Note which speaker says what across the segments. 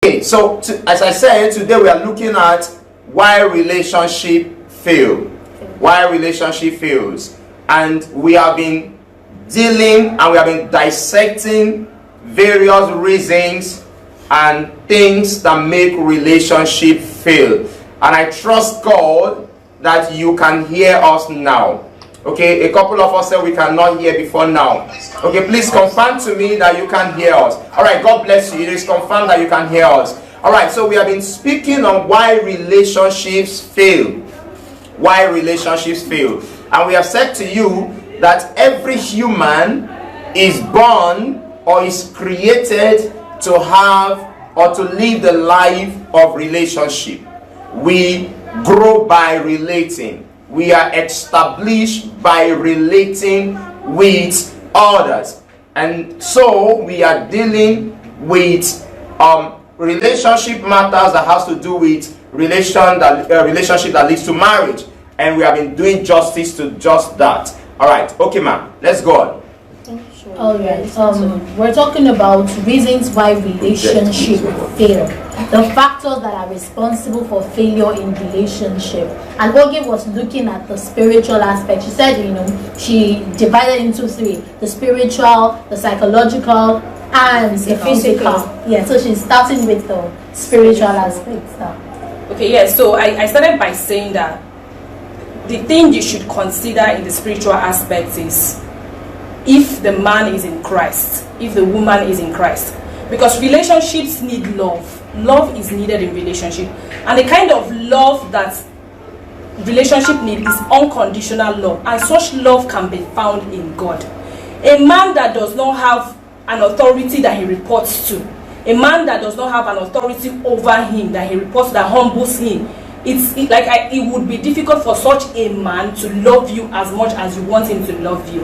Speaker 1: Okay, so as I said, today we are looking at why relationship fail. Why relationship fails. And we have been dealing and we have been dissecting various reasons and things that make relationship fail. And I trust God that you can hear us now. Okay, a couple of us said we cannot hear before now. Okay, please confirm to me that you can hear us. Alright, God bless you. It is confirmed that you can hear us. Alright, so we have been speaking on why relationships fail. Why relationships fail. And we have said to you that every human is born or is created to have or to live the life of relationship. We grow by relating. We are established by relating with others. And so we are dealing with relationship matters that has to do with relationship that leads to marriage. And we have been doing justice to just that. Alright, okay ma'am, let's go on.
Speaker 2: Alright, we're talking about reasons why relationships fail. The factors that are responsible for failure in relationship. And Oge was looking at the spiritual aspect. She said, she divided into three: the spiritual, the psychological, and the physical. Yeah, so she's starting with the spiritual aspects now.
Speaker 3: Okay, yeah, so I started by saying that the thing you should consider in the spiritual aspect is if the man is in Christ, if the woman is in Christ. Because relationships need love. Love is needed in relationship. And the kind of love that relationship needs is unconditional love. And such love can be found in God. A man that does not have an authority that he reports to, a man that does not have an authority over him that he reports, that humbles him, it would be difficult for such a man to love you as much as you want him to love you.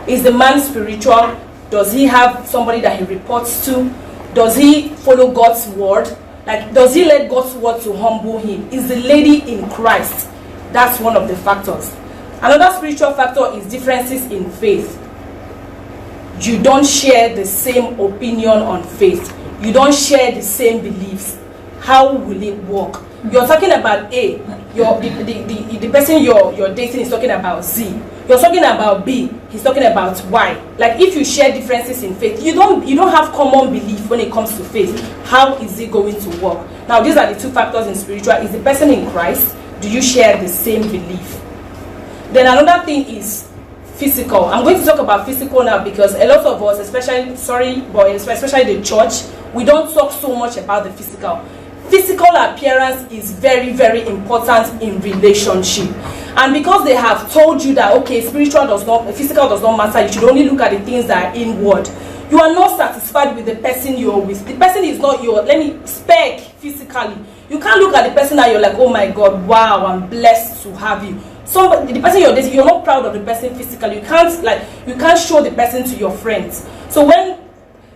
Speaker 3: Is the man spiritual? Does he have somebody that he reports to? Does he follow God's word? Does he let God's word to humble him? Is the lady in Christ? That's one of the factors. Another spiritual factor is differences in faith. You don't share the same opinion on faith. You don't share the same beliefs. How will it work? You're talking about A. The person you're dating is talking about Z. You're talking about B. He's talking about Y. If you share differences in faith, you don't have common belief when it comes to faith. How is it going to work? Now, these are the two factors in spiritual. Is the person in Christ? Do you share the same belief? Then another thing is physical. I'm going to talk about physical now because a lot of us, especially the church, we don't talk so much about the physical. Physical appearance is very, very important in relationship. And because they have told you that, okay, physical does not matter, you should only look at the things that are inward. You are not satisfied with the person you're with. The person is not your, spec physically. You can't look at the person and you're like, oh my God, wow, I'm blessed to have you. So the person you're dating, you're not proud of the person physically. You can't show the person to your friends. So when,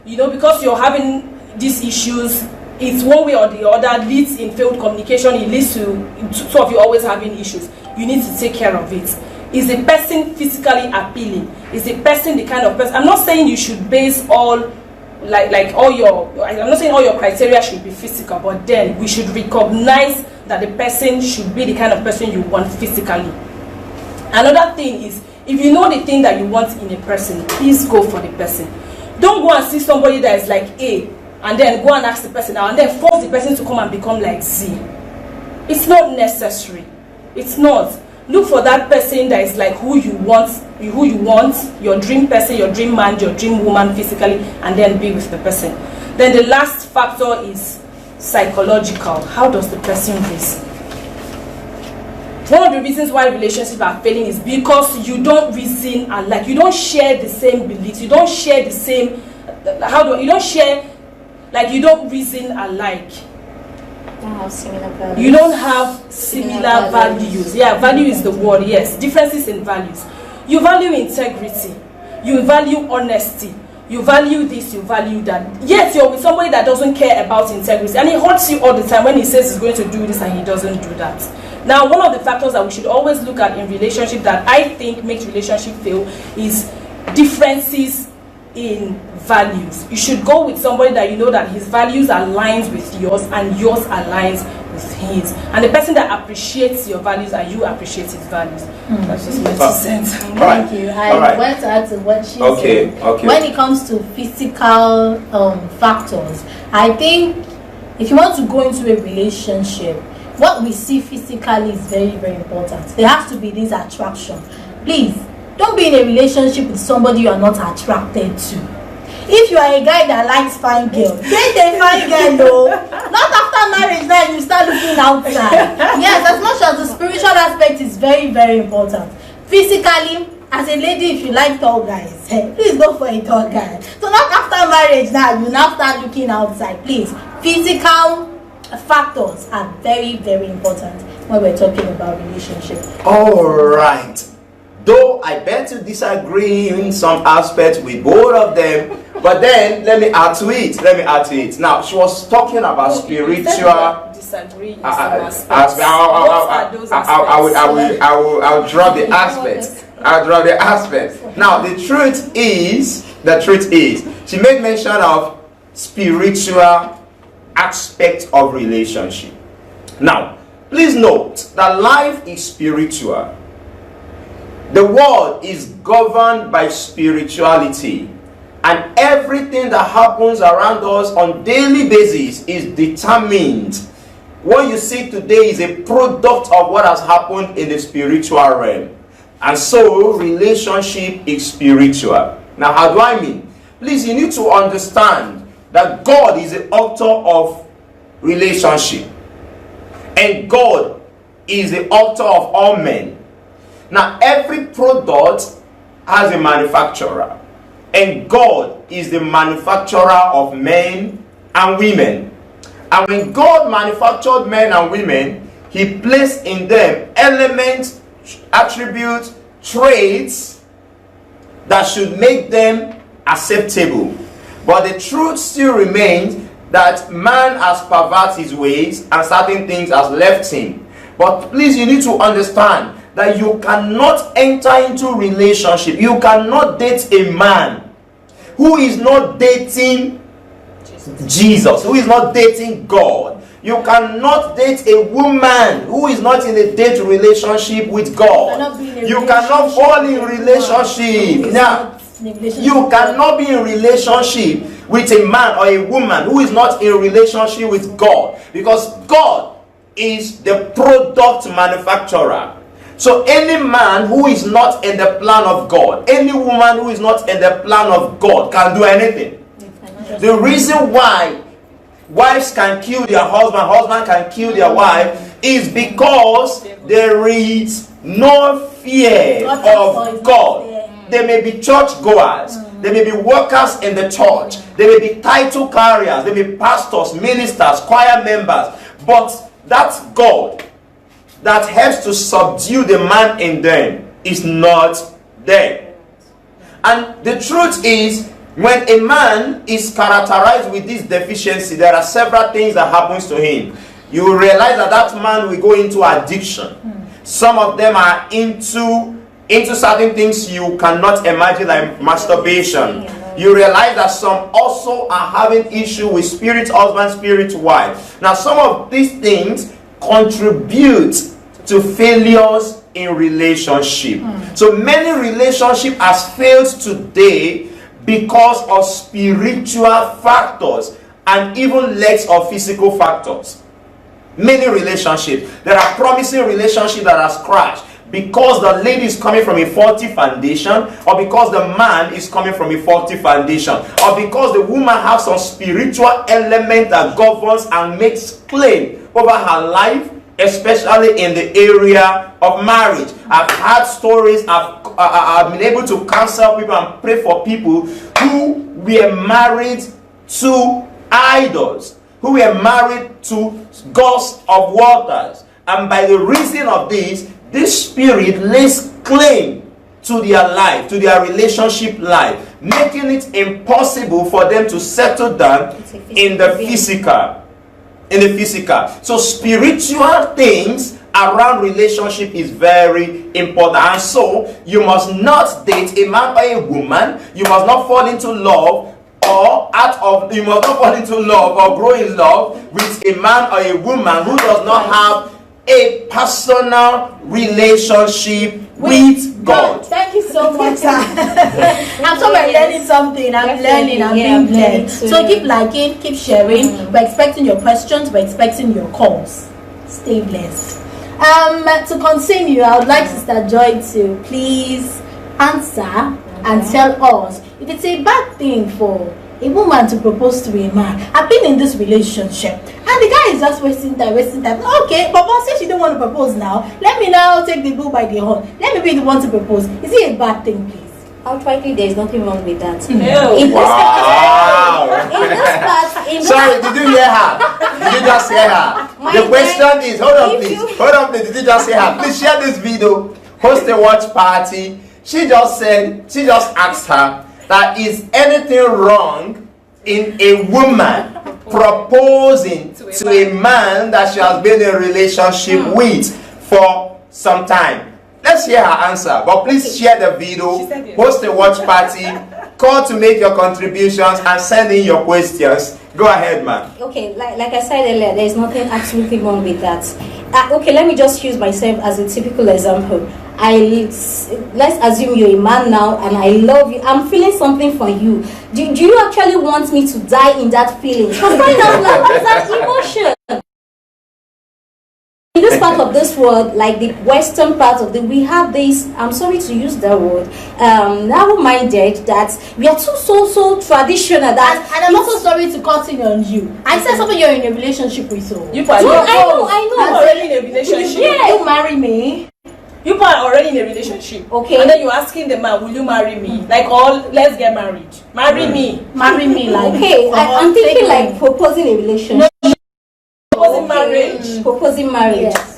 Speaker 3: because you're having these issues, it's one way or the other, leads in failed communication, it leads to two of you always having issues. You need to take care of it. Is the person physically appealing? Is the person the kind of person? I'm not saying you should base all, I'm not saying all your criteria should be physical, but then we should recognize that the person should be the kind of person you want physically. Another thing is, if you know the thing that you want in a person, please go for the person. Don't go and see somebody that is like A, and then go and ask the person now, and then force the person to come and become like Z. It's not necessary. It's not. Look for that person that is like who you want, your dream person, your dream man, your dream woman physically, and then be with the person. Then the last factor is psychological. How does the person reason? One of the reasons why relationships are failing is because you don't reason alike. You don't share the same beliefs. You don't share the same. You don't reason alike. You don't have similar values. Yeah, value is the word. Yes, differences in values. You value integrity. You value honesty. You value this, you value that. Yet you're with somebody that doesn't care about integrity, and he hurts you all the time when he says he's going to do this and he doesn't do that. Now, one of the factors that we should always look at in relationship that I think makes relationship fail is differences in values. You should go with somebody that you know that his values aligns with yours and yours aligns with his, and the person that appreciates your values and you appreciate his values. That's just my 2 cents.
Speaker 2: Thank you. I want to add to what she said. When it comes to physical factors, I think if you want to go into a relationship, what we see physically is very, very important. There has to be this attraction. Please, don't be in a relationship with somebody you are not attracted to. If you are a guy that likes fine girls, date a fine girl, though. Not after marriage, now you start looking outside. Yes, as much as the spiritual aspect is very, very important. Physically, as a lady, if you like tall guys, please go for a tall guy. So not after marriage, now you now start looking outside. Please, physical factors are very, very important when we're talking about relationship.
Speaker 1: All right. Though I bet to disagree in some aspects with both of them, but then let me add to it. Now, she was talking about spiritual.
Speaker 3: Disagree in some
Speaker 1: aspects. I'll drop the aspects. Now, the truth is, she made mention of spiritual aspect of relationship. Now, please note that life is spiritual. The world is governed by spirituality, and everything that happens around us on daily basis is determined. What you see today is a product of what has happened in the spiritual realm. And so, relationship is spiritual. Now, how do I mean? Please, you need to understand that God is the author of relationship, and God is the author of all men. Now, every product has a manufacturer, and God is the manufacturer of men and women. And when God manufactured men and women, He placed in them elements, attributes, traits that should make them acceptable. But the truth still remains that man has perverted his ways and certain things has left him. But please, you need to understand that you cannot enter into relationship. You cannot date a man who is not dating Jesus, who is not dating God. You cannot date a woman who is not in a date relationship with God. You cannot fall in relationship. Now, you cannot be in relationship with a man or a woman who is not in relationship with God, because God is the product manufacturer. So any man who is not in the plan of God, any woman who is not in the plan of God can do anything. The reason why wives can kill their husband can kill their wife, is because there is no fear of God. They may be church goers, they may be workers in the church, they may be title carriers, they may be pastors, ministers, choir members, but that God that helps to subdue the man in them is not there. And the truth is, when a man is characterized with this deficiency, there are several things that happens to him. You will realize that that man will go into addiction. Some of them are into certain things you cannot imagine, like masturbation. You realize that some also are having issue with spirit husband, spirit wife. Now, some of these things contribute to failures in relationship. So many relationship has failed today because of spiritual factors and even less of physical factors. Many relationships, there are promising relationships that has crashed because the lady is coming from a faulty foundation, or because the man is coming from a faulty foundation, or because the woman has some spiritual element that governs and makes claim over her life, especially in the area of marriage. I've had stories, I've been able to counsel people and pray for people who were married to idols, who were married to gods of waters, and by the reason of this spirit lays claim to their life, to their relationship life, making it impossible for them to settle down in the physical. So spiritual things around relationship is very important. And so you must not date a man or a woman. You must not fall into love you must not fall into love or grow in love with a man or a woman who does not have a personal relationship with God.
Speaker 2: Thank you so much, sir. I'm so learning something. I'm being led. So keep liking, keep sharing. We're expecting your questions. We're expecting your calls. Stay blessed. To continue, I would like Sister Joy to please answer and tell us if it's a bad thing for a woman to propose to a man. I've been in this relationship and the guy is just wasting time. Okay, Papa says she don't want to propose now. Let me now take the bull by the horn. Let me be the one to propose. Is it a bad thing, please?
Speaker 4: Outrightly, there is nothing wrong with that.
Speaker 1: Wow. Sorry, did you hear her? Did you just hear her? The question is, hold on please. Did you just hear her? Please share this video. Host a watch party. She just asked her that is anything wrong in a woman proposing to a man that she has been in a relationship with for some time. Let's hear her answer, but please share the video, host a watch party, call to make your contributions and send in your questions. Go ahead, ma'am.
Speaker 4: Okay, like I said earlier, there is nothing absolutely wrong with that. Okay, let me just use myself as a typical example. Let's assume you're a man now and I love you. I'm feeling something for you. Do you actually want me to die in that feeling? Because right now, love is an emotion. In this part of this world, like the western part of we have this, I'm sorry to use that word, narrow-minded, that we are too so traditional that
Speaker 2: and I'm also sorry to cut in on you. I said something you're in a relationship with, so
Speaker 3: You
Speaker 4: I know.
Speaker 3: I'm already in a relationship.
Speaker 4: Yeah.
Speaker 2: You marry me.
Speaker 3: You are already in a relationship.
Speaker 4: Okay.
Speaker 3: And then you're asking the man, will you marry me? Like, let's get married. Marry me.
Speaker 2: Marry me, like.
Speaker 4: Okay, I'm thinking like proposing a relationship.
Speaker 3: Proposing marriage.
Speaker 4: Proposing marriage.
Speaker 2: Yes.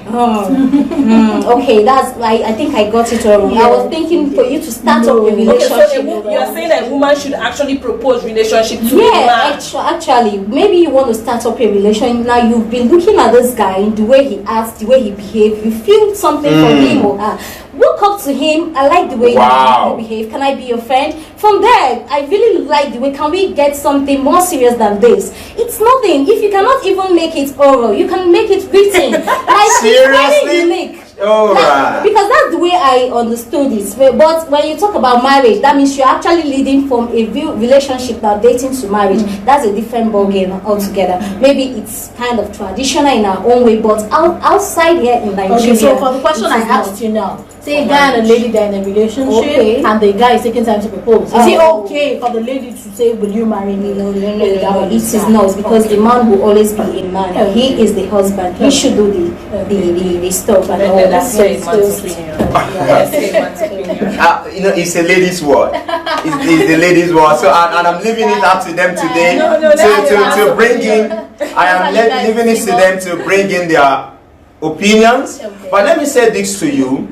Speaker 4: Okay, that's I think I got it wrong.
Speaker 2: Yeah.
Speaker 4: I was thinking for you to start up a
Speaker 3: Okay,
Speaker 4: relationship.
Speaker 3: so you are saying that a woman should actually propose relationship to a
Speaker 4: Yeah,
Speaker 3: man.
Speaker 4: actually, maybe you want to start up a relationship. Now you've been looking at this guy, the way he acts, the way he behaves. You feel something from him or her. Walk up to him. I like the way you behave. Can I be your friend? From there, I really like the way. Can we get something more serious than this? It's nothing. If you cannot even make it oral, you can make it written. Like,
Speaker 1: Seriously?
Speaker 4: unique.
Speaker 1: Alright.
Speaker 4: Because that's the way I understood it. But when you talk about marriage, that means you're actually leading from a relationship now dating to marriage. That's a different ballgame altogether. Maybe it's kind of traditional in our own way, but outside here in Nigeria.
Speaker 2: Okay, so for the question I asked you now, say a guy and a lady they're in a relationship and the guy is taking time to propose. Is it okay for the lady to say, will you marry me?
Speaker 4: No, it is not, because the man will always be a man. He is the husband. He should do the stuff and all that.
Speaker 3: Let's say man's opinion. Let's say man's opinion.
Speaker 1: It's a ladies' word. It's the ladies' word. So, and I'm leaving it up to them today to bring in. I am leaving it to them to bring in their opinions. But let me say this to you,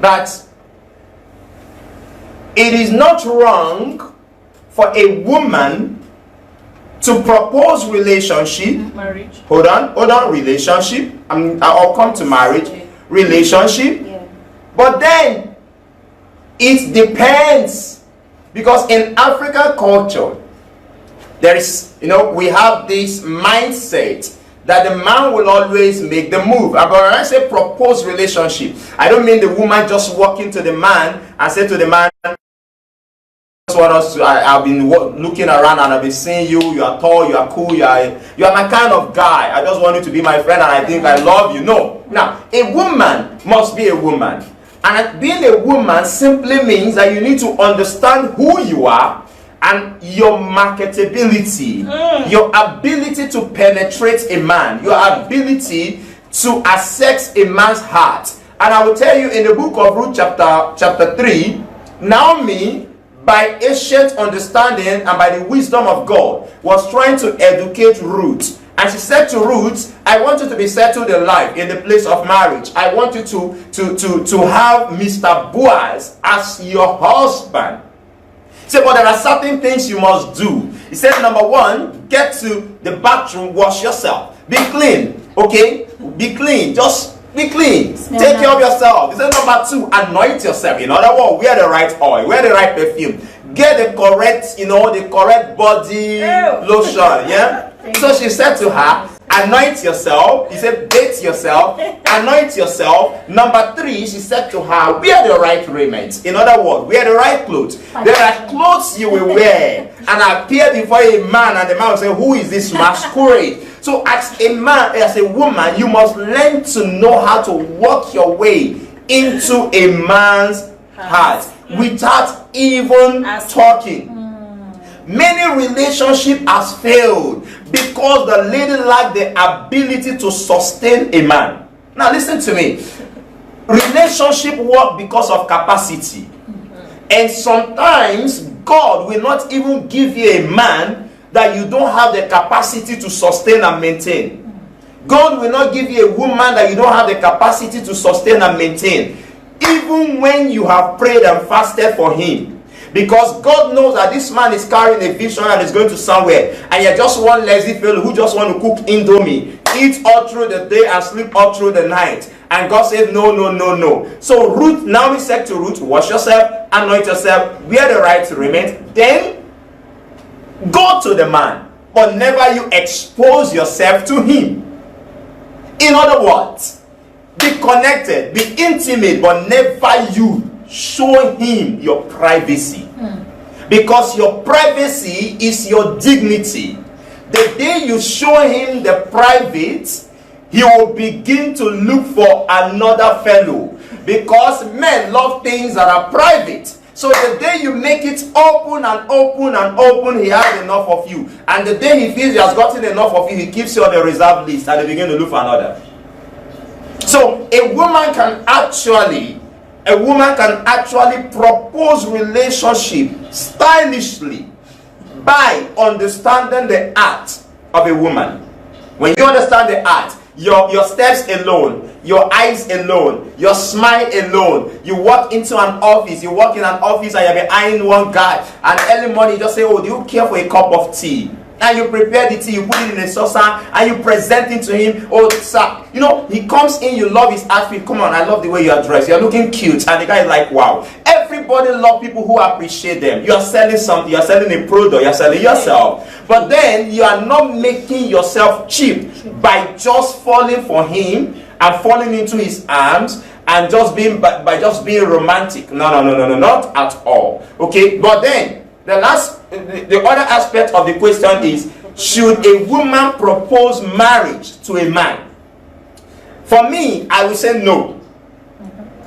Speaker 1: that it is not wrong for a woman to propose relationship.
Speaker 3: Marriage.
Speaker 1: Hold on, relationship. I'll come to marriage. Relationship.
Speaker 4: Yeah.
Speaker 1: But then it depends, because in African culture there is, we have this mindset that the man will always make the move. But when I say propose relationship, I don't mean the woman just walk into the man and say to the man, I've been looking around and I've been seeing you. You are tall, you are cool, you are my kind of guy. I just want you to be my friend and I think I love you. No. Now, a woman must be a woman. And being a woman simply means that you need to understand who you are and your marketability, your ability to penetrate a man, your ability to access a man's heart. And I will tell you, in the book of Ruth chapter 3, Naomi, by ancient understanding and by the wisdom of God, was trying to educate Ruth. And she said to Ruth, I want you to be settled in life in the place of marriage. I want you to have Mr. Boaz as your husband. He said, but there are certain things you must do. He said, number one, get to the bathroom, wash yourself. Be clean, okay? Be clean. Just Be clean.
Speaker 2: Smell
Speaker 1: Take care of
Speaker 2: nice.
Speaker 1: yourself. He said number 2, anoint yourself. In other words, wear the right oil, wear the right perfume. Get the correct, the correct body lotion. Yeah. So she said to her, anoint yourself. He said, bathe yourself, anoint yourself. Number 3, she said to her, wear the right raiment. In other words, wear the right clothes. There are clothes you will wear and appear before a man, and the man will say, who is this masquerade? So as a man, as a woman, you must learn to know how to work your way into a man's heart without even talking. Many relationships has failed because the lady lacked the ability to sustain a man. Now listen to me. Relationship work because of capacity. And sometimes God will not even give you a man that you don't have the capacity to sustain and maintain. God will not give you a woman that you don't have the capacity to sustain and maintain. Even when you have prayed and fasted for him. Because God knows that this man is carrying a vision and is going to somewhere. And you're just one lazy fellow who just want to cook indomie. Eat all through the day and sleep all through the night. And God said, no, no, no, no. So Ruth, now we said to Ruth, wash yourself, anoint yourself, wear the right raiment. Then go to the man, but never you expose yourself to him. In other words, be connected, be intimate, but never you show him your privacy. Because your privacy is your dignity. The day you show him the private, he will begin to look for another fellow. Because men love things that are private. So the day you make it open and open and open, he has enough of you. And the day he feels he has gotten enough of you, he keeps you on the reserve list and they begin to look for another. So a woman can actually propose relationship stylishly by understanding the art of a woman. When you understand the art, your steps alone, your eyes alone, your smile alone, you walk into an office, you walk in an office and you're behind one guy, and early morning you just say, oh, do you care for a cup of tea? And you prepare the tea, you put it in a saucer, and you present it to him. Oh, sir, he comes in, you love his outfit. Come on, I love the way you are dressed. You're looking cute. And the guy is like, wow. Everybody loves people who appreciate them. You are selling something, you're selling a product, you're selling yourself. But then you are not making yourself cheap by just falling for him and falling into his arms and just being by just being romantic. No, not at all. Okay, but then the other aspect of the question is, should a woman propose marriage to a man? For me, I will say no.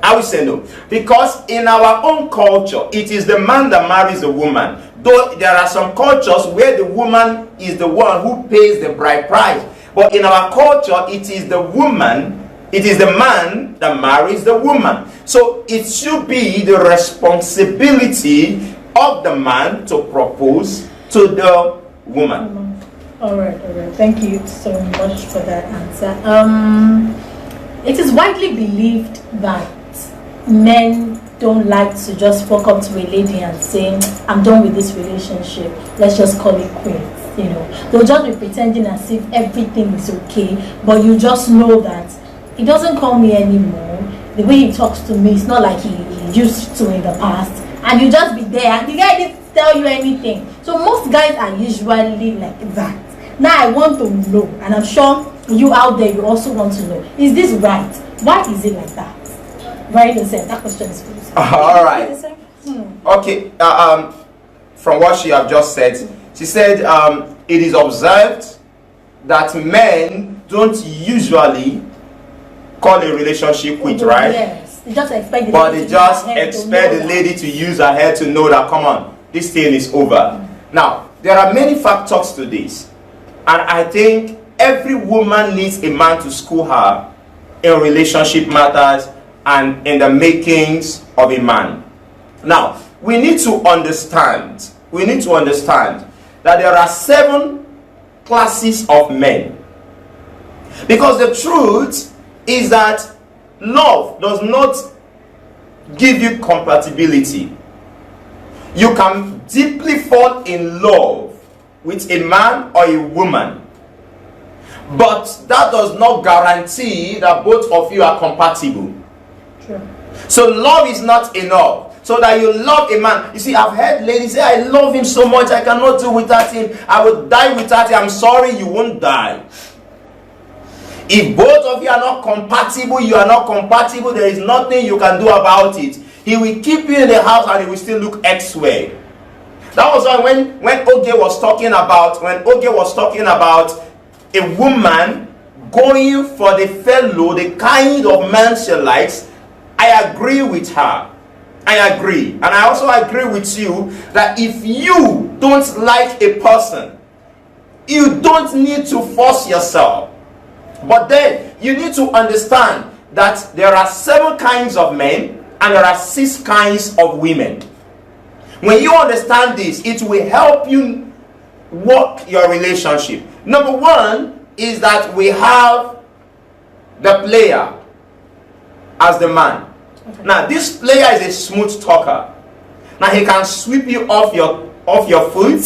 Speaker 1: I will say no. Because in our own culture, it is the man that marries the woman. Though there are some cultures where the woman is the one who pays the bride price. But in our culture, it is the woman, it is the man that marries the woman. So it should be the responsibility of the man to propose to the woman.
Speaker 2: All right. Thank you so much for that answer. It is widely believed that men don't like to just walk up to a lady and say, I'm done with this relationship, let's just call it quits. They'll just be pretending as if everything is okay, but you just know that he doesn't call me anymore. The way he talks to me is not like he used to in the past. And you just be there, and the guy didn't tell you anything. So most guys are usually like that. Now I want to know, and I'm sure you out there, you also want to know, is this right? Why is it like that? Very innocent. That question is for you.
Speaker 1: All right. Okay. From what she have just said, she said it is observed that men don't usually call a relationship quit, right?
Speaker 2: Yes. They just expect
Speaker 1: the lady to use her head to know that, come on, this thing is over. Now, there are many factors to this. And I think every woman needs a man to school her in relationship matters and in the makings of a man. Now, we need to understand that there are 7 classes of men. Because the truth is that love does not give you compatibility. You can deeply fall in love with a man or a woman, But that does not guarantee that both of you are compatible.
Speaker 2: True.
Speaker 1: So love is not enough. So that you love a man. You see, I've heard ladies say, I love him so much, I cannot do without him. I will die without him. I'm sorry, you won't die. If both of you are not compatible, you are not compatible, there is nothing you can do about it. He will keep you in the house and he will still look elsewhere. That was why when Oge was talking about a woman going for the fellow, the kind of man she likes, I agree with her. I agree. And I also agree with you that if you don't like a person, you don't need to force yourself. But then you need to understand that there are 7 kinds of men and there are 6 kinds of women. When you understand this, it will help you work your relationship. Number 1 is that we have the player as the man. Now this player is a smooth talker. Now he can sweep you off your foot.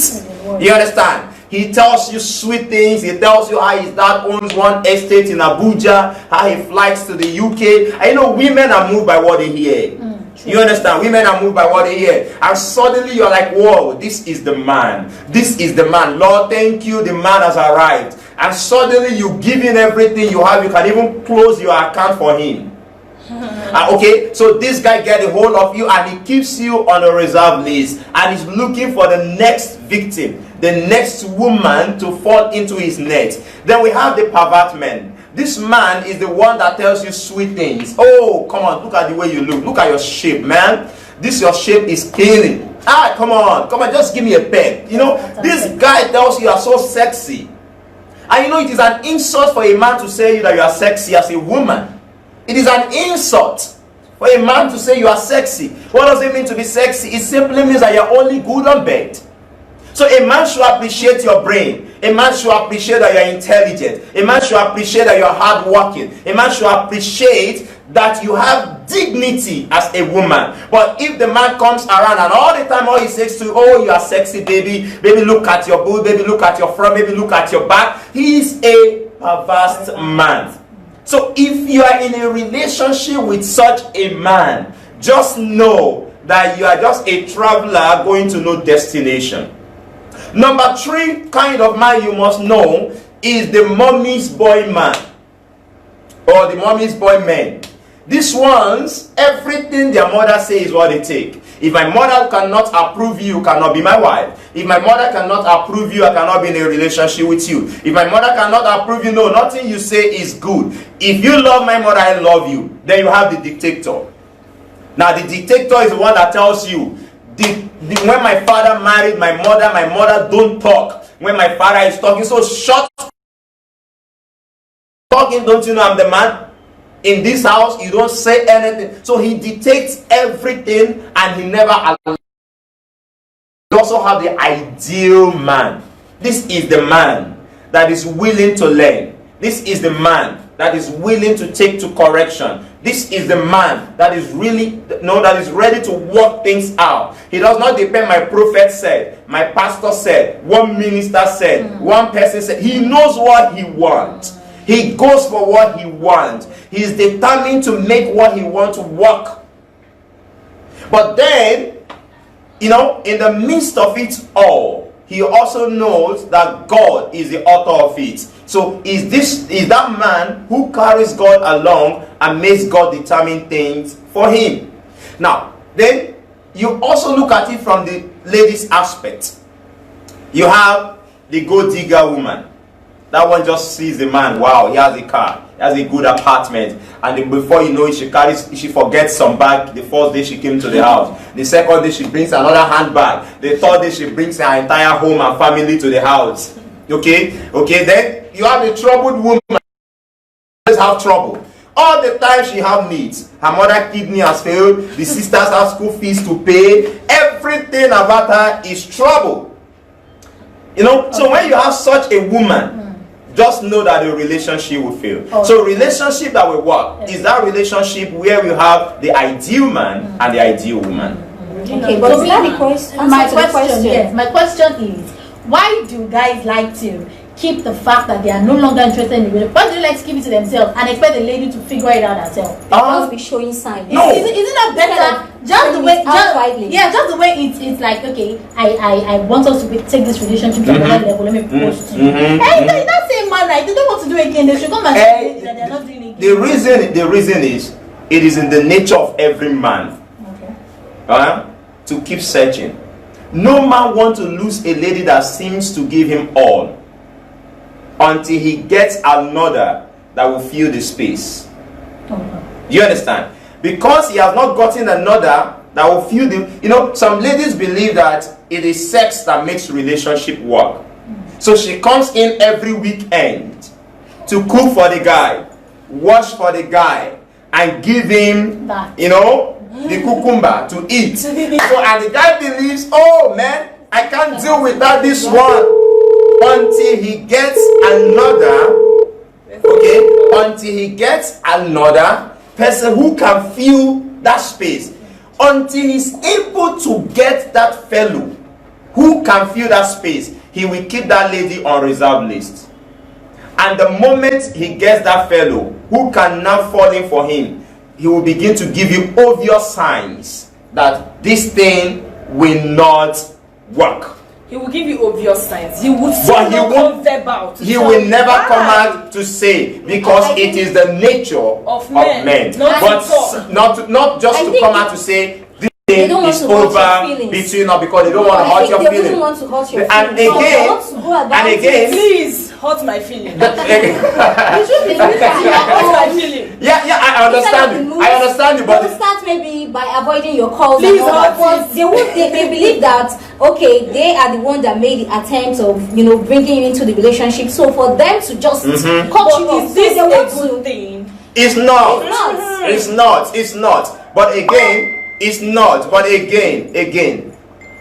Speaker 1: You understand? He tells you sweet things. He tells you how his dad owns one estate in Abuja, how he flies to the UK. I know women are moved by what they hear. You understand? Women are moved by what they hear. And suddenly you're like, whoa, this is the man. This is the man. Lord, thank you. The man has arrived. And suddenly you give him everything you have. You can even close your account for him. Okay, so this guy gets a hold of you and he keeps you on a reserve list and he's looking for the next victim, the next woman to fall into his net. Then we have the pervert man. This man is the one that tells you sweet things. Oh, come on, look at the way you look. Look at your shape, man. Your shape is killing. Come on, just give me a peck. You know, this guy tells you are so sexy. And you know, it is an insult for a man to say that you are sexy as a woman. It is an insult for a man to say you are sexy. What does it mean to be sexy? It simply means that you're only good on bed. So a man should appreciate your brain. A man should appreciate that you're intelligent. A man should appreciate that you're hardworking. A man should appreciate that you have dignity as a woman. But if the man comes around and all the time all he says to you, oh, you are sexy, baby. Baby, look at your boob. Baby, look at your front. Baby, look at your back. He is a perverse man. So if you are in a relationship with such a man, just know that you are just a traveler going to no destination. Number 3 kind of man you must know is the mommy's boy man or the mommy's boy man. These ones, everything their mother says is what they take. If my mother cannot approve you, cannot be my wife. If my mother cannot approve you, I cannot be in a relationship with you. If my mother cannot approve you, no, nothing you say is good. If you love my mother, I love you. Then you have the dictator. Now the dictator is the one that tells you, when my father married my mother don't talk. When my father is talking, so shut talking, don't you know I'm the man? In this house, you don't say anything. So he dictates everything and he never allows. You also have the ideal man. This is the man that is willing to learn. This is the man that is willing to take to correction. This is the man that is that is ready to work things out. He does not depend, my prophet said, my pastor said, one minister said, one person said. He knows what he wants. He goes for what he wants. He is determined to make what he wants to work. But then, you know, in the midst of it all, he also knows that God is the author of it. So is that man who carries God along and makes God determine things for him. Now, then you also look at it from the lady's aspect. You have the gold digger woman. That one just sees the man. Wow, he has a car, he has a good apartment, and then before you know it, she forgets some bag. The first day she came to the house, the second day she brings another handbag, the third day she brings her entire home and family to the house. Okay, then you have a troubled woman. Always have trouble. All the time she have needs. Her mother kidney has failed. The sisters have school fees to pay. Everything about her is trouble. You know, so when you have such a woman, just know that the relationship will fail. So relationship that will work is that relationship where we have the ideal man and the ideal woman.
Speaker 4: Okay, but is that the question?
Speaker 2: My question is, why do guys like to keep the fact that they are no longer interested in the relationship? Why do they like to keep it to themselves and expect the lady to figure it out herself?
Speaker 4: They must be showing signs.
Speaker 1: No.
Speaker 2: Isn't that better? Just the way, just the way it's like, okay, I want us to take this relationship to another level. Let me propose to you. Hey, that same man, right? They don't want to do it again. They should come and say that they're not doing it again.
Speaker 1: The reason is, it is in the nature of every man, to keep searching. No man wants to lose a lady that seems to give him all until he gets another that will fill the space. You understand? Because he has not gotten another that will fill the... some ladies believe that it is sex that makes relationship work. So she comes in every weekend to cook for the guy, wash for the guy, and give him, the cucumber to eat. So, and the guy believes, oh man, I can't deal without this one until he gets another. Okay, until he gets another person who can fill that space. Until he's able to get that fellow who can fill that space, he will keep that lady on reserve list. And the moment he gets that fellow who can now fall in for him, he will begin to give you obvious signs that this thing will not work.
Speaker 3: He will give you obvious signs. He would still not come verbal.
Speaker 1: He will never come out to say, because it is the nature of men. Not just to come out to say this thing is over between us, because they don't want to hurt your feelings. And again,
Speaker 3: please hurt my feelings.
Speaker 1: Yeah, I understand you. I understand you, but
Speaker 4: they start maybe by avoiding your calls.
Speaker 3: Please,
Speaker 4: they believe that they are the one that made the attempt of bringing you into the relationship. So for them to just cut you off,
Speaker 3: is this a good thing?
Speaker 1: It's not. But again, it's not. But again,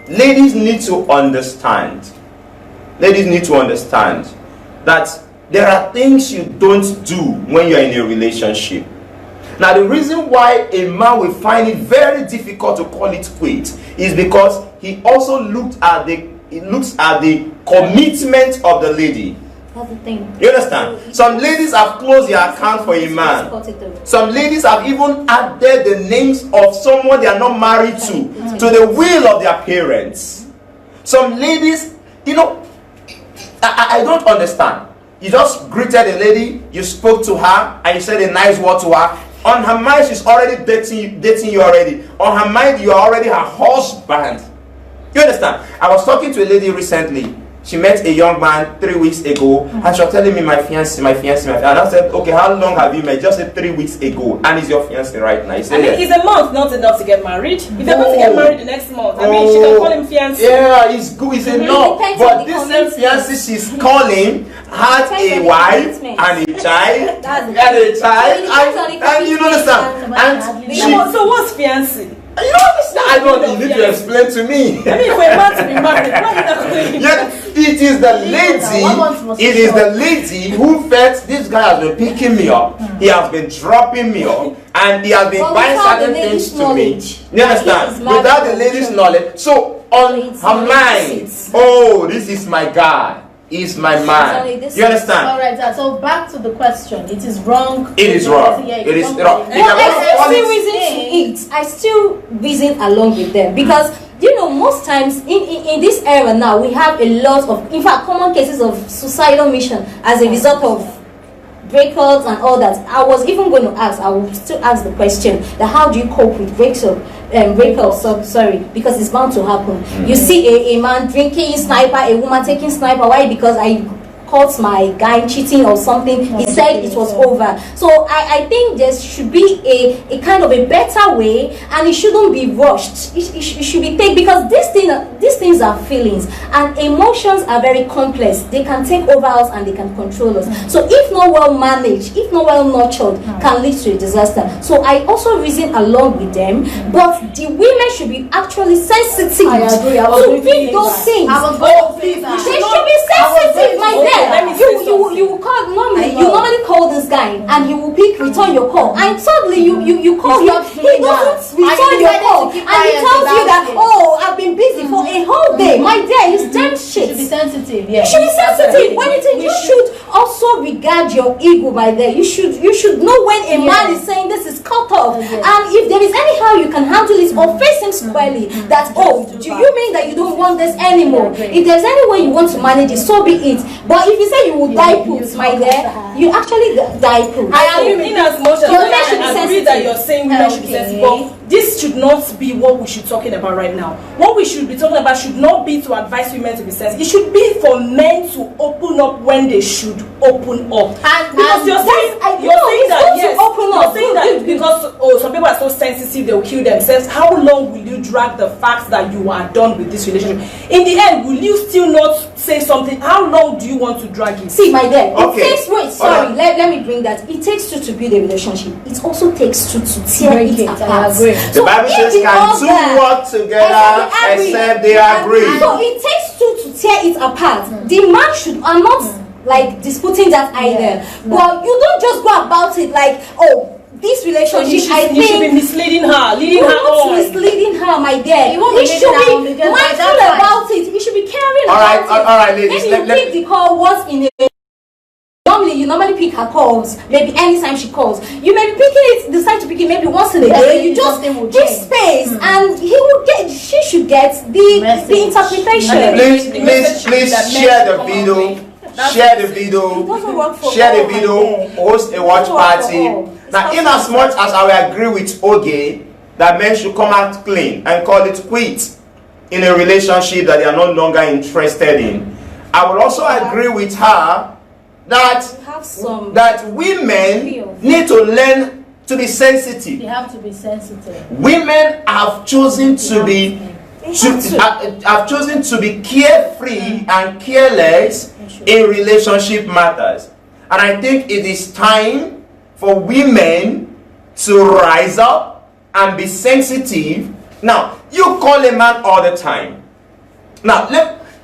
Speaker 1: ladies need to understand. Ladies need to understand that there are things you don't do when you're in a relationship. Now, the reason why a man will find it very difficult to call it quits is because he also looks at the commitment of the lady.
Speaker 4: That's the thing.
Speaker 1: You understand? Some ladies have closed their account for a man. Some ladies have even added the names of someone they are not married to the will of their parents. Some ladies, I don't understand. You just greeted a lady, you spoke to her, and you said a nice word to her. On her mind, she's already dating you already. On her mind, you are already her husband. You understand? I was talking to a lady recently. She met a young man 3 weeks ago, and she was telling me, my fiancé. And I said, okay, how long have you met? Just said 3 weeks ago. And is your fiancé right now? He said,
Speaker 3: is a month not enough to get married? If they're going to get married the next month, she can call him fiancé.
Speaker 1: Yeah, it's good, it's enough. But this same fiancé she's calling had a wife and a child, and you understand. And
Speaker 3: so what's fiancé?
Speaker 1: You understand? I don't. You need to explain to me.
Speaker 3: I mean, if we're about to be married, why are you not
Speaker 1: it is the lady. It is the lady who felt this guy has been picking me up. He has been dropping me up, and he has been buying certain things to me. You understand? Without the lady's knowledge. So on her mind, this is my guy. Is my man. You understand?
Speaker 2: Alright, so back to the question. It is wrong.
Speaker 1: It is wrong. It is wrong.
Speaker 4: I still reason along with them, because most times in this era now, we have a lot of, in fact, common cases of suicidal mission as a result of breakups and all that. I was even going to ask, I will still ask the question, that how do you cope with breakups? Sorry, because it's bound to happen. You see a man drinking sniper, a woman taking sniper. Why? Because I caught my guy cheating or something. He said it was over. So I think there should be a kind of a better way, and it shouldn't be rushed. It should be taken, because these things are feelings, and emotions are very complex. They can take over us and they can control us. So if not well managed, if not well nurtured, can lead to a disaster. So I also reason along with them, but the women should be actually sensitive to read those things. They should be sensitive, my dear. You call normally call this guy, and he will return your call, and suddenly you call him, he doesn't return your call, and he tells you that, I've been busy for a whole day. My dear, it's damn shit.
Speaker 2: You should be sensitive.
Speaker 4: You should be sensitive. When it's in you regard your ego by there. You should know when a man is saying this is cut off, and if there is anyhow you can handle it or face him squarely, that do you mean that you don't want this anymore? If there's any way you want to manage it, so be it. But if you say you will die put, my dear, you actually die put.
Speaker 3: I agree in as much as I agree that you're saying women should be sensitive, but this should not be what we should be talking about right now. What we should be talking about should not be to advise women to be sensitive. It should be for men to open up when they should open up. Because you're saying that because some people are so sensitive they will kill themselves. How long will you drag the fact that you are done with this relationship? In the end, will you still not say something? How long do you want to drag it?
Speaker 4: See, my dear, let me bring that. It takes two to build a relationship. It also takes two to tear it apart.
Speaker 1: The Bible says, can two work together except they agree?
Speaker 4: So it takes two to tear it apart. The man should, I'm not like disputing that either. But you don't just go about it like, this relationship,
Speaker 3: you should be misleading her, leading her on.
Speaker 4: Misleading her, my dear. You should be mindful about it. You should be caring about it.
Speaker 1: All right, ladies.
Speaker 4: Maybe you pick the call once in a. You normally pick her calls, maybe anytime she calls. You may be picking it, decide to pick it maybe once in a day. You just give space, and she should get the interpretation.
Speaker 1: Please share the video. Share the video. Host a watch party. Now, in as much as I will agree with Oge that men should come out clean and call it quits in a relationship that they are no longer interested in, I will also agree with her that women need to learn to be sensitive.
Speaker 2: They have to be sensitive.
Speaker 1: Women have chosen to be carefree and careless in relationship matters, and I think it is time for women to rise up and be sensitive. Now, you call a man all the time.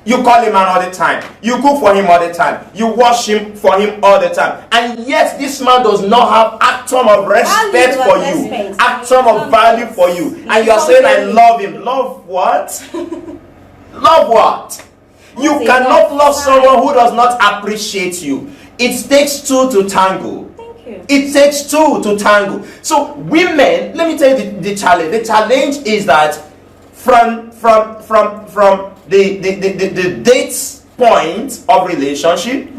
Speaker 1: You call a man all the time. You cook for him all the time. You wash him for him all the time. And yet this man does not have atom of respect for you. Atom of value for you. And you are saying, I love him. Love what? Love what? You cannot love someone who does not appreciate you. It takes two to tango. It takes two to tango. So women, let me tell you the challenge. The challenge is that from the dates point of relationship,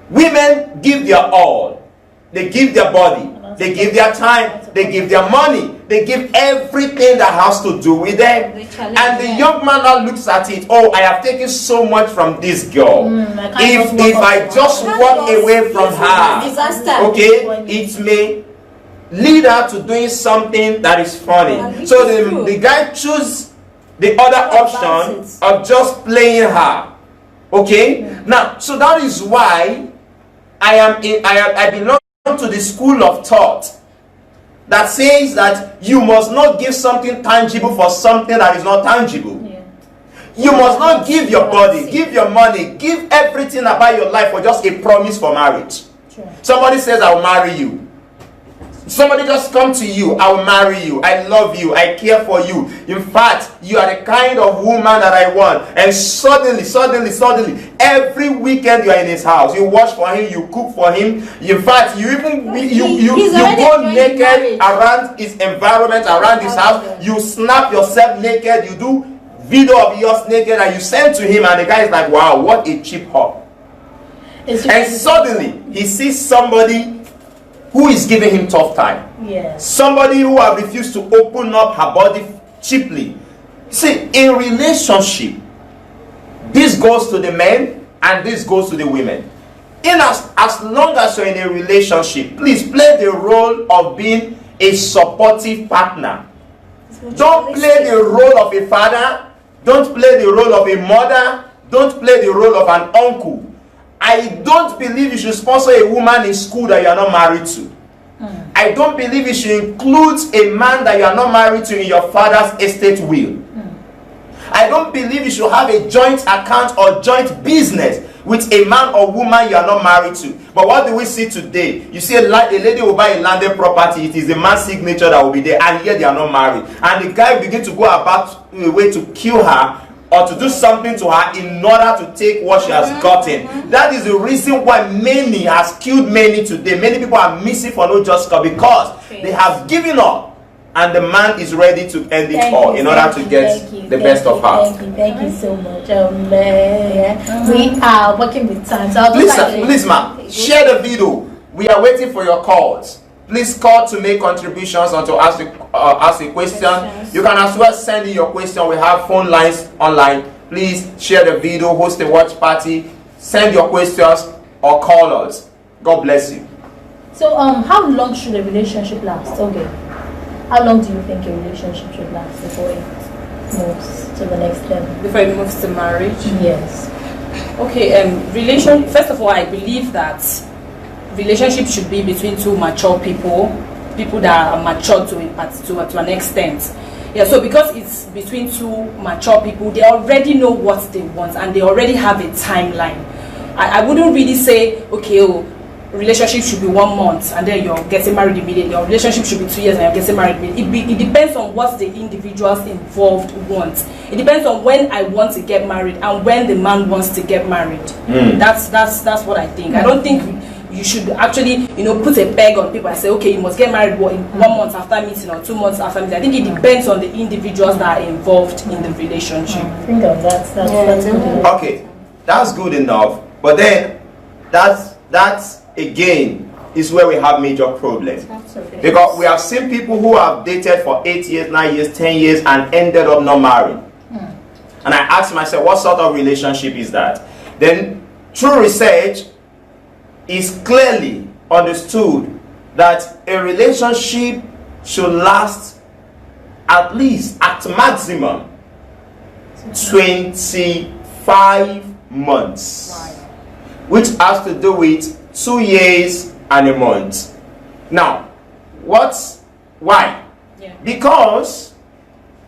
Speaker 1: women give their all. They give their body, they give their time, they give their money, they give everything that has to do with them. And the young man now looks at it, I have taken so much from this girl. If I just walk away from her, okay, it may lead her to doing something that is funny. So the guy chooses the other option of just playing her. Okay? Now, so that is why I belong to the school of thought that says that you must not give something tangible for something that is not tangible. You must not give your body, give your money, give everything about your life for just a promise for marriage. Somebody says, I will marry you. Somebody just come to you, I will marry you, I love you, I care for you. In fact, you are the kind of woman that I want. And suddenly, every weekend you are in his house. You wash for him, you cook for him. In fact, you even you go naked around his environment, around his house. You snap yourself naked, you do video of yours naked, and you send to him, and the guy is like, wow, what a cheap hop. And suddenly he sees somebody who is giving him tough time. Somebody who has refused to open up her body cheaply. See, in relationship, this goes to the men and this goes to the women. As long as you're in a relationship, please play the role of being a supportive partner. Don't play the role of a father. Don't play the role of a mother. Don't play the role of an uncle. I don't believe you should sponsor a woman in school that you are not married to. I don't believe you should include a man that you are not married to in your father's estate will. I don't believe you should have a joint account or joint business with a man or woman you are not married to. But what do we see today? You see a lady will buy a landed property, it is the man's signature that will be there, and yet they are not married. And the guy begin to go about a way to kill her or to do something to her in order to take what she has gotten. That is the reason why many has killed many today. Many people are missing for no just cause, because they have given up, and the man is ready to end it all in order to get the best of her.
Speaker 2: Thank you so much. We are working with time. So
Speaker 1: Please, ma'am, share the video. We are waiting for your calls. Please call to make contributions or to ask a question. You can as well send in your question. We have phone lines online. Please share the video, host a watch party, send your questions or call us. God bless you.
Speaker 2: So how long should a relationship last? Okay. How long do you think a relationship should last before it moves to the next level?
Speaker 3: Before it moves to marriage?
Speaker 2: Yes.
Speaker 3: Okay, first of all, I believe that relationship should be between two mature people that are mature to an extent. Yeah, so because it's between two mature people, they already know what they want and they already have a timeline. I wouldn't really say, okay, relationship should be 1 month and then you're getting married immediately, or relationship should be 2 years and you're getting married immediately. It depends on what the individuals involved want. It depends on when I want to get married and when the man wants to get married. That's what I think. I don't think you should actually, put a peg on people and say, okay, you must get married in 1 month after meeting or 2 months after meeting. I think it depends on the individuals that are involved in the relationship.
Speaker 2: I think that's good.
Speaker 1: Okay, that's good enough. But then that's again is where we have major problems. Because we have seen people who have dated for 8 years, 9 years, 10 years and ended up not married. And I asked myself, what sort of relationship is that? Then through research, is clearly understood that a relationship should last at least, at maximum, 25 months, which has to do with 2 years and a month. Now, why?
Speaker 3: Yeah.
Speaker 1: Because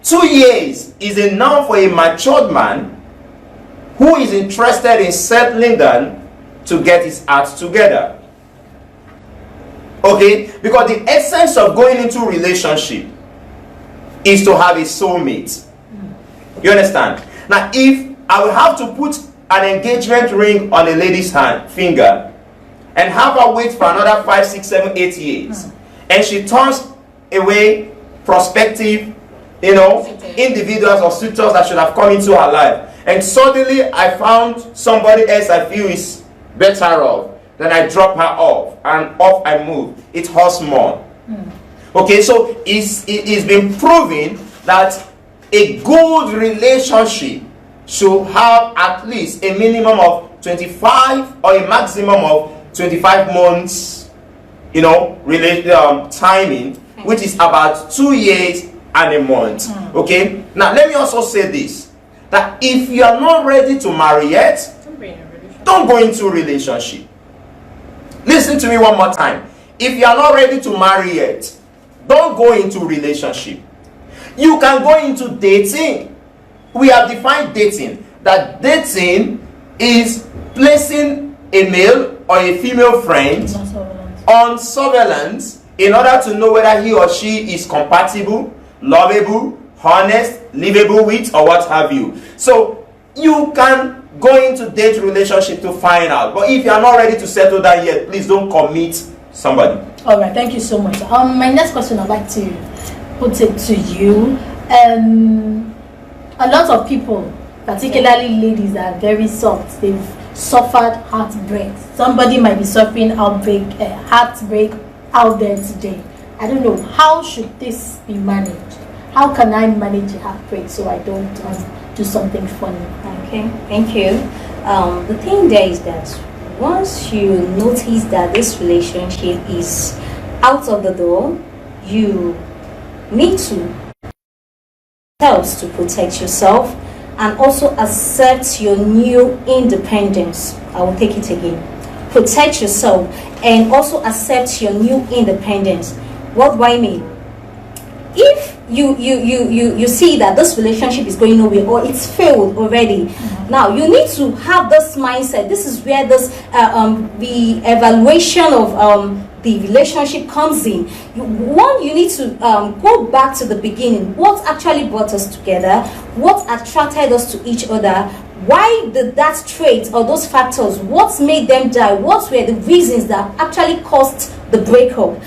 Speaker 1: 2 years is enough for a matured man who is interested in settling down to get his act together. Okay? Because the essence of going into a relationship is to have a soulmate. You understand? Now, if I will have to put an engagement ring on a lady's finger and have her wait for another 5, 6, 7, 8 years, and she turns away prospective, individuals or suitors that should have come into her life, and suddenly I found somebody else I feel is better off, then I drop her off and off I move. It hurts more. Okay, so it's been proven that a good relationship should have at least a minimum of 25 or a maximum of 25 months, timing, which is about 2 years and a month. Okay, now let me also say this, that if you are not ready to marry yet, don't go into a relationship. Listen to me one more time. If you are not ready to marry yet, don't go into a relationship. You can go into dating. We have defined dating, that dating is placing a male or a female friend on surveillance in order to know whether he or she is compatible, lovable, honest, livable with, or what have you. So you can go into date relationship to find out. But if you are not ready to settle down yet, please don't commit somebody.
Speaker 2: All right, thank you so much. My next question, I'd like to put it to you. A lot of people, particularly ladies, are very soft. They've suffered heartbreak. Somebody might be suffering heartbreak out there today. I don't know, how should this be managed? How can I manage a heartbreak so I don't do something funny?
Speaker 4: Okay, thank you. The thing there is that once you notice that this relationship is out of the door, you need to helps to protect yourself and also accept your new independence. I will take it again. Protect yourself and also accept your new independence. What do I mean? If you see that this relationship is going nowhere or it's failed already. Now you need to have this mindset. This is where this the evaluation of the relationship comes in. You need to go back to the beginning. What actually brought us together? What attracted us to each other? Why did that trait or those factors, what made them die? What were the reasons that actually caused the breakup?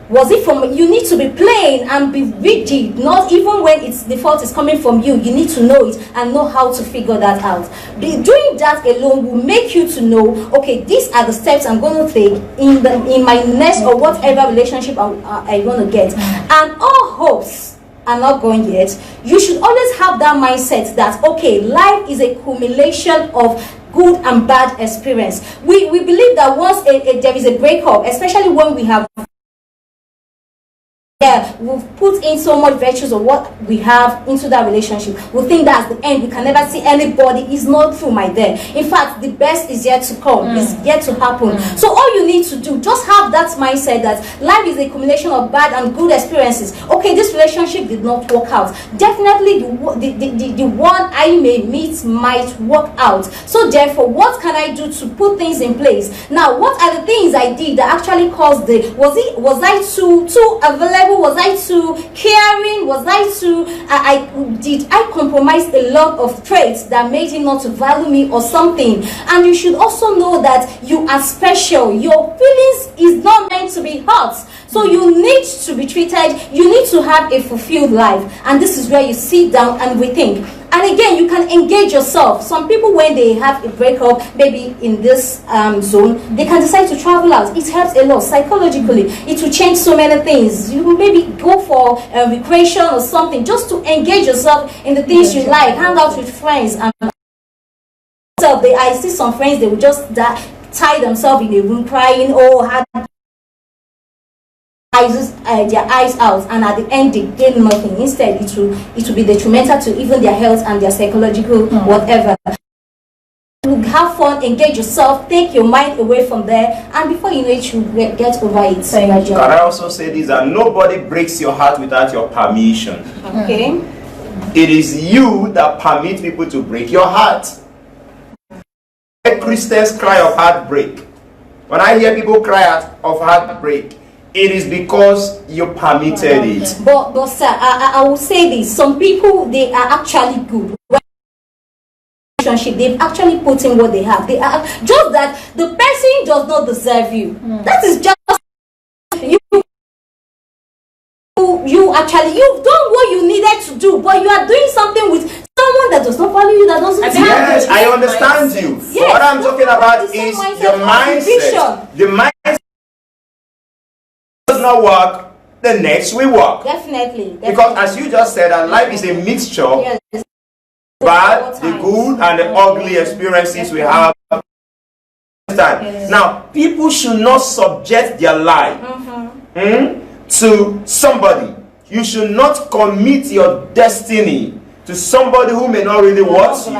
Speaker 4: Was it from, you need to be plain and be rigid, not even when the fault is coming from you. You need to know it and know how to figure that out. Doing that alone will make you to know, okay, these are the steps I'm going to take in my next or whatever relationship I want to get. And all hopes are not going yet. You should always have that mindset that, okay, life is a accumulation of good and bad experience. We believe that once there is a breakup, especially when we have we've put in so much virtues of what we have into that relationship, we think that's the end. We can never see anybody. It's not true, my dear. In fact, the best is yet to come. It's yet to happen. So all you need to do, just have that mindset that life is a combination of bad and good experiences. Okay, this relationship did not work out. Definitely the one I may meet might work out. So therefore, what can I do to put things in place? Now, what are the things I did that actually caused was I too available? Was I too caring? Was I too did I compromise a lot of traits that made him not to value me or something? And you should also know that you are special. Your feelings is not meant to be hurt. So you need to be treated, you need to have a fulfilled life. And this is where you sit down and rethink. And again, you can engage yourself. Some people, when they have a breakup, maybe in this zone, they can decide to travel out. It helps a lot psychologically. It will change so many things. You will maybe go for recreation or something just to engage yourself in the things you like. Hang out with friends. And I see some friends, they will just tie themselves in a room crying, their eyes out, and at the end they gain nothing. Instead, it will be detrimental to even their health and their psychological whatever. Have fun, engage yourself, take your mind away from there, and before you know it, you get over it.
Speaker 1: Can I also say this, that nobody breaks your heart without your permission?
Speaker 4: Okay.
Speaker 1: It is you that permit people to break your heart. Christians cry of heartbreak. When I hear people cry of heartbreak, it is because you permitted it.
Speaker 4: But sir, I will say this. Some people, they are actually good. They've actually put in what they have. They are just that the person does not deserve you. That is just you've done what you needed to do, but you are doing something with someone that does not value you, that doesn't have
Speaker 1: yes,
Speaker 4: you.
Speaker 1: I understand you.
Speaker 4: Yes,
Speaker 1: what I'm talking about is your mindset. The mindset does not work, the next will work.
Speaker 4: Definitely.
Speaker 1: Because as you just said, that life is a mixture.
Speaker 4: Yes.
Speaker 1: But the good and the ugly experiences we have. Now, people should not subject their life to somebody. You should not commit your destiny to somebody who may not really want you.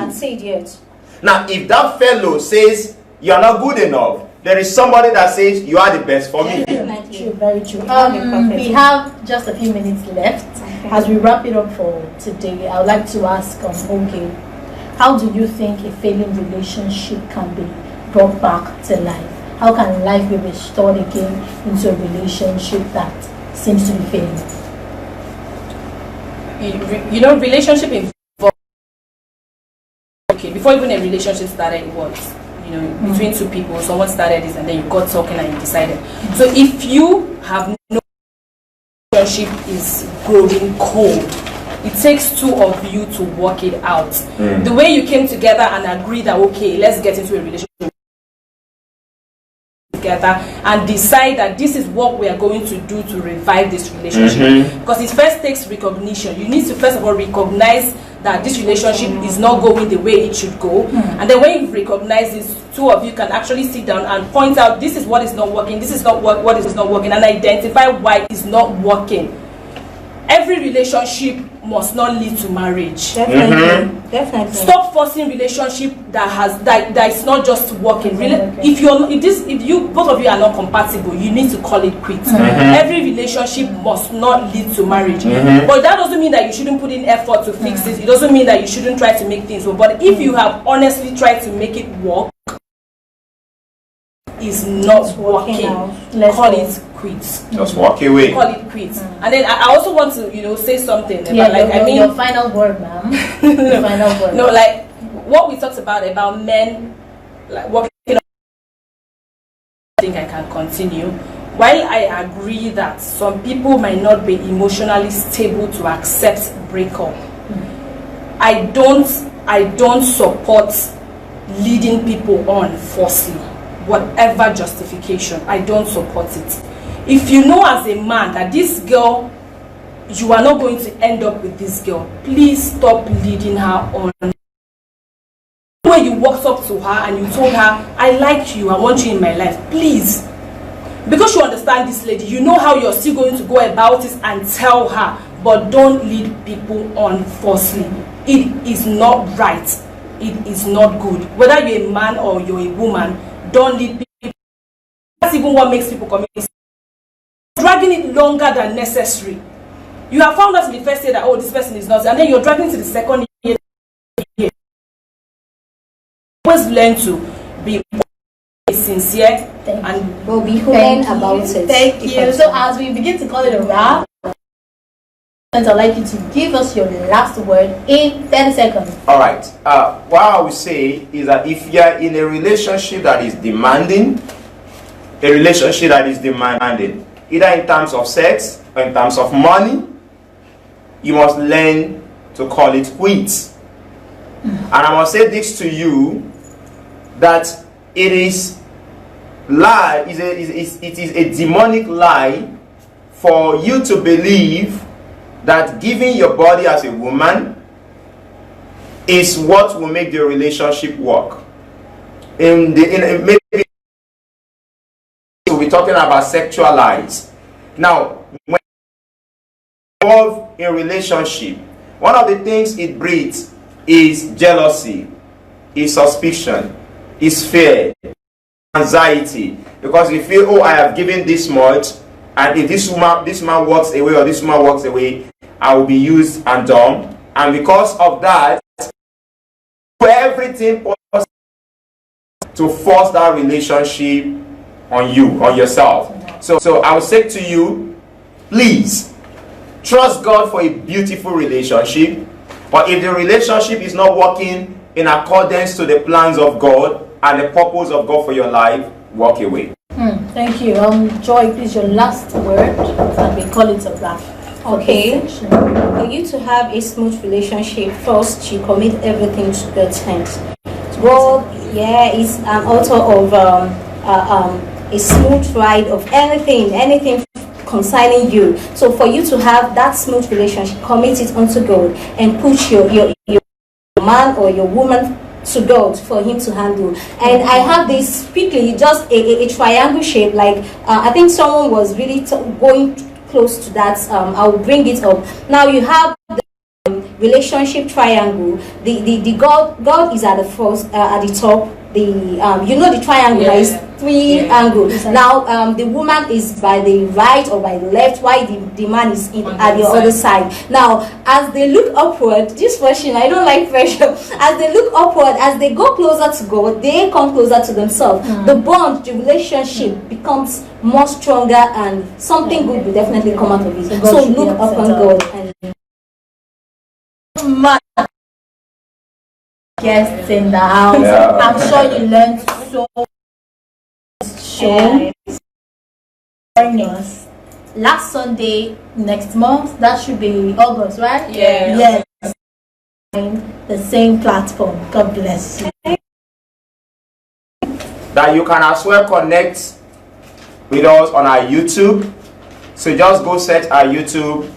Speaker 1: Now, if that fellow says you are not good enough, there is somebody that says you are the best for me.
Speaker 2: True, very true. We have just a few minutes left. As we wrap it up for today, I would like to ask okay, how do you think a failing relationship can be brought back to life? How can life be restored again into a relationship that seems to be failing?
Speaker 3: Relationship involves, okay, before even a relationship started, it was between two people. Someone started this and then you got talking and you decided. So if you have no relationship is growing cold, it takes two of you to work it out. The way you came together and agreed that okay, let's get into a relationship together and decide that this is what we are going to do to revive this relationship. Because it first takes recognition. You need to first of all recognize that this relationship is not going the way it should go, and then when you recognize this, two of you can actually sit down and point out this is what is not working, this is not what is not working, and identify why it's not working. Every relationship must not lead to marriage.
Speaker 4: Definitely. Definitely.
Speaker 3: Stop forcing relationship that is not just working. If you both of you are not compatible, you need to call it quits. Every relationship must not lead to marriage. But that doesn't mean that you shouldn't put in effort to fix it. It doesn't mean that you shouldn't try to make things work. But if you have honestly tried to make it work, is not working, call it quits.
Speaker 1: Just walk away.
Speaker 3: Call it quits. And then I also want to, say something about,
Speaker 2: your final word, ma'am. Your final word.
Speaker 3: No, like what we talked about men, like working on. I think I can continue. While I agree that some people might not be emotionally stable to accept breakup, I don't support leading people on falsely. Whatever justification, I don't support it. If you know as a man that this girl, you are not going to end up with this girl, please stop leading her on. When you walked up to her and you told her, I like you, I want you in my life, please. Because you understand this lady, you know how you're still going to go about it and tell her, but don't lead people on falsely. It is not right. It is not good. Whether you're a man or you're a woman, don't lead people. That's even what makes people commit. Dragging it longer than necessary. You have found out in the first year that, oh, this person is not, and then you're dragging to the second year. Always learn to be sincere and
Speaker 4: we'll be human about it.
Speaker 2: Thank you. So as we begin to call it a wrap, I'd like you to give us your last word in 10 seconds.
Speaker 1: All right. What I would say is that if you're in a relationship that is demanding, either in terms of sex or in terms of money, you must learn to call it quits. And I must say this to you, that it is lie. It is a demonic lie for you to believe that giving your body as a woman is what will make the relationship work. Maybe we'll be talking about sexual lies. Now, when you involve in relationship, one of the things it breeds is jealousy, is suspicion, is fear, anxiety, because you feel, oh, I have given this much, and if this man walks away or this woman walks away, I will be used and dumb. And because of that, do everything possible to force that relationship on you, on yourself. So I will say to you, please trust God for a beautiful relationship. But if the relationship is not working in accordance to the plans of God and the purpose of God for your life, walk away.
Speaker 2: Thank you. Joy, please, your last word, and we call it a wrap.
Speaker 4: Okay. For you to have a smooth relationship, first you commit everything to God's hands. God, is an author of a smooth ride of anything concerning you. So for you to have that smooth relationship, commit it unto God and put your man or your woman to God for him to handle. And I have this quickly, just a triangle shape, like I think someone was really going close to that. I will bring it up. Now you have the relationship triangle. The God is at the first, at the top. The triangle, is three angles. Now the woman is by the right or by the left, while the man is at the other side. Now as they look upward, this version, I don't like pressure, as they look upward, as they go closer to God, they come closer to themselves. The bond, the relationship becomes more stronger, and something good will definitely come out of it. So look upon God.
Speaker 2: And guests in the house.
Speaker 1: Yeah.
Speaker 2: I'm sure you learned so much. Join us last Sunday next month. That should be August, right?
Speaker 3: Yeah.
Speaker 2: Yes. The same platform. God bless you.
Speaker 1: That you can as well connect with us on our YouTube. So just go search our YouTube,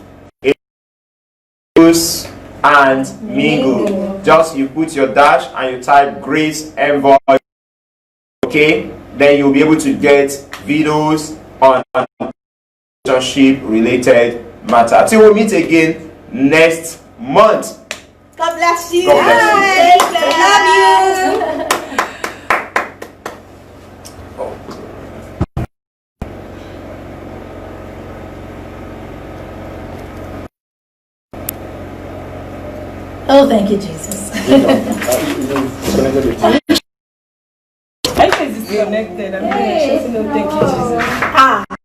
Speaker 1: and mingle. Just you put your dash and you type Grace Envoy. Okay, then you'll be able to get videos on relationship related matter. Till we meet again next month.
Speaker 5: God bless you.
Speaker 1: God bless you.
Speaker 5: Love you.
Speaker 2: Oh, thank you, Jesus.
Speaker 3: I think it's disconnected. I'm thank you, Jesus.